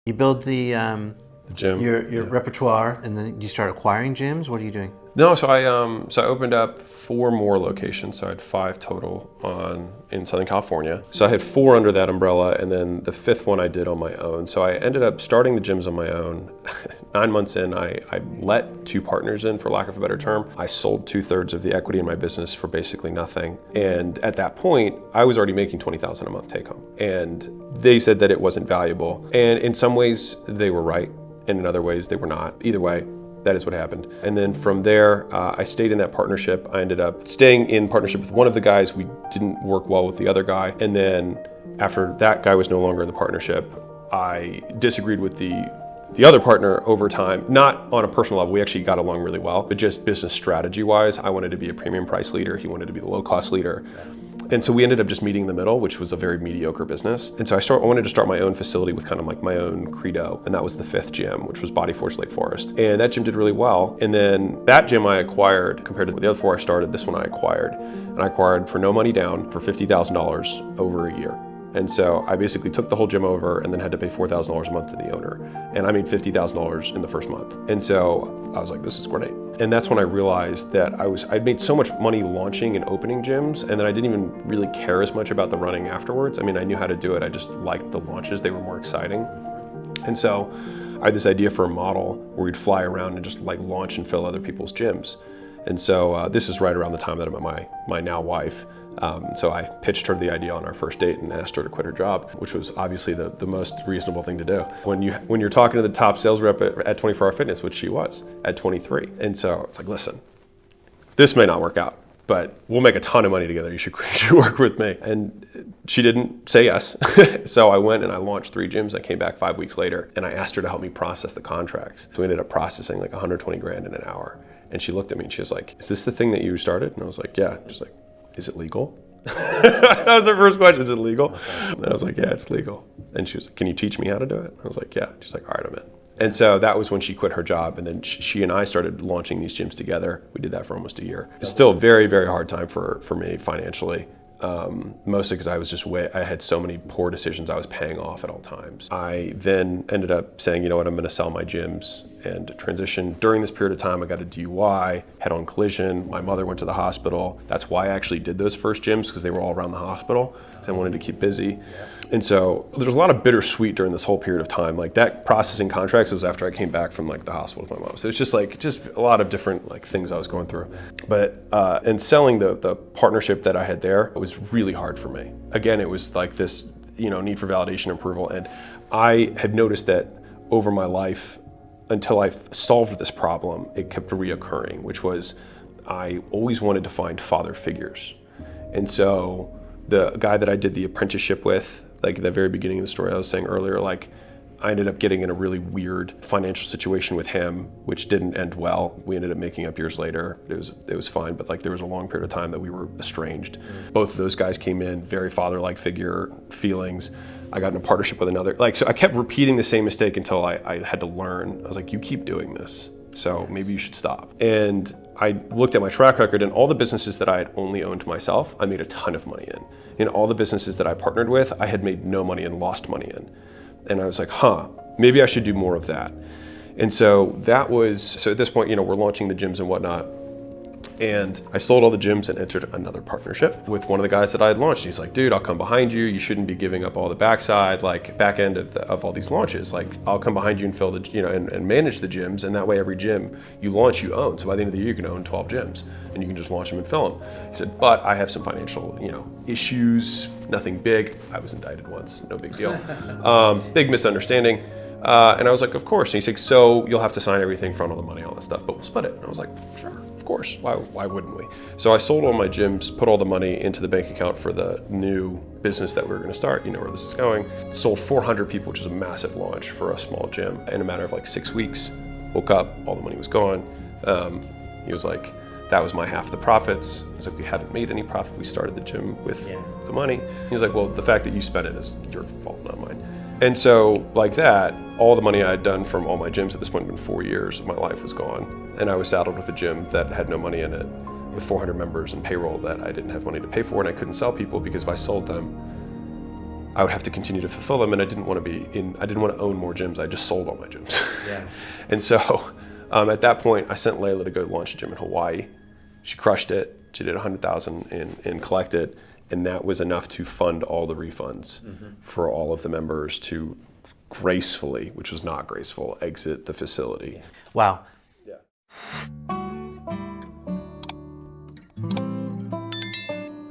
You build the gym, your repertoire, and then you start acquiring gyms. What are you doing? No, so I opened up 4 more locations. So I had 5 total in Southern California. So I had 4 under that umbrella, and then the 5th one I did on my own. So I ended up starting the gyms on my own. 9 months in, I let 2 partners in, for lack of a better term. I sold 2/3 of the equity in my business for basically nothing. And at that point, I was already making $20,000 a month take home. And they said that it wasn't valuable. And in some ways, they were right, and in other ways, they were not. Either way, that is what happened. And then from there, I stayed in that partnership. I ended up staying in partnership with one of the guys. We didn't work well with the other guy. And then after that guy was no longer in the partnership, I disagreed with the other partner over time, not on a personal level. We actually got along really well, but just business strategy wise, I wanted to be a premium price leader. He wanted to be the low cost leader. And so we ended up just meeting in the middle, which was a very mediocre business. And so I wanted to start my own facility with kind of like my own credo. And that was the 5th gym, which was Body Force Lake Forest. And that gym did really well. And then that gym I acquired, compared to the other 4 I started, this one I acquired. And I acquired for no money down for $50,000 over a year. And so I basically took the whole gym over and then had to pay $4,000 a month to the owner. And I made $50,000 in the first month. And so I was like, this is great. And that's when I realized that I'd made so much money launching and opening gyms, and that I didn't even really care as much about the running afterwards. I mean, I knew how to do it. I just liked the launches. They were more exciting. And so I had this idea for a model where we'd fly around and just like launch and fill other people's gyms. And so this is right around the time that I met my now wife. So I pitched her the idea on our first date and asked her to quit her job, which was obviously the most reasonable thing to do. When you're talking to the top sales rep at 24 Hour Fitness, which she was at 23. And so it's like, listen, this may not work out, but we'll make a ton of money together. You should work with me. And she didn't say yes. So I went and I launched 3 gyms. I came back 5 weeks later and I asked her to help me process the contracts. So we ended up processing like 120 grand in an hour. And she looked at me and she was like, is this the thing that you started? And I was like, yeah. She's like, is it legal? That was her first question, is it legal? And I was like, yeah, it's legal. And she was like, can you teach me how to do it? I was like, yeah. She's like, all right, I'm in. And so that was when she quit her job. And then she and I started launching these gyms together. We did that for almost a year. It's still a very, very hard time for me financially. Mostly because I had so many poor decisions I was paying off at all times. I then ended up saying, you know what, I'm going to sell my gyms and transition. During this period of time, I got a DUI, head-on collision. My mother went to the hospital. That's why I actually did those first gyms, because they were all around the hospital, because I wanted to keep busy. And so there's a lot of bittersweet during this whole period of time. Like that processing contracts was after I came back from like the hospital with my mom. So it's just a lot of different like things I was going through. But and selling the partnership that I had there, it was really hard for me. Again, it was like this, need for validation and approval. And I had noticed that over my life, until I solved this problem, it kept reoccurring, which was I always wanted to find father figures. And so the guy that I did the apprenticeship with, like at the very beginning of the story I was saying earlier, like I ended up getting in a really weird financial situation with him, which didn't end well. We ended up making up years later. It was fine, but like there was a long period of time that we were estranged. Both of those guys came in, very father-like figure feelings. I got in a partnership with another. So I kept repeating the same mistake until I had to learn. I was like, you keep doing this, so maybe you should stop. And I looked at my track record, and all the businesses that I had only owned myself, I made a ton of money in. In all the businesses that I partnered with, I had made no money and lost money in. And I was like, maybe I should do more of that. And so at this point, we're launching the gyms and whatnot. And I sold all the gyms and entered another partnership with one of the guys that I had launched. He's like, dude, I'll come behind you. You shouldn't be giving up all the back end of all these launches. Like, I'll come behind you and fill and manage the gyms. And that way, every gym you launch, you own. So by the end of the year, you can own 12 gyms and you can just launch them and fill them. He said, but I have some financial, issues, nothing big. I was indicted once, no big deal. Big misunderstanding. And I was like, of course. And he's like, so you'll have to sign everything, front all the money, all that stuff, but we'll split it. And I was like, sure, of course. Why wouldn't we? So I sold all my gyms, put all the money into the bank account for the new business that we were going to start. You know where this is going. Sold 400 people, which is a massive launch for a small gym. In a matter of like 6 weeks, woke up, all the money was gone. He was like, that was my half the profits. I was like, we haven't made any profit. We started the gym with the money. He was like, well, the fact that you spent it is your fault, not mine. And so like that, all the money I had done from all my gyms at this point had been 4 years of my life was gone. And I was saddled with a gym that had no money in it, with 400 members and payroll that I didn't have money to pay for, and I couldn't sell people because if I sold them, I would have to continue to fulfill them, and I didn't want to own more gyms. I just sold all my gyms. Yeah. And so at that point, I sent Layla to go launch a gym in Hawaii. She crushed it. She did 100,000 and collected, and that was enough to fund all the refunds for all of the members to gracefully, which was not graceful, exit the facility. Wow. Yeah.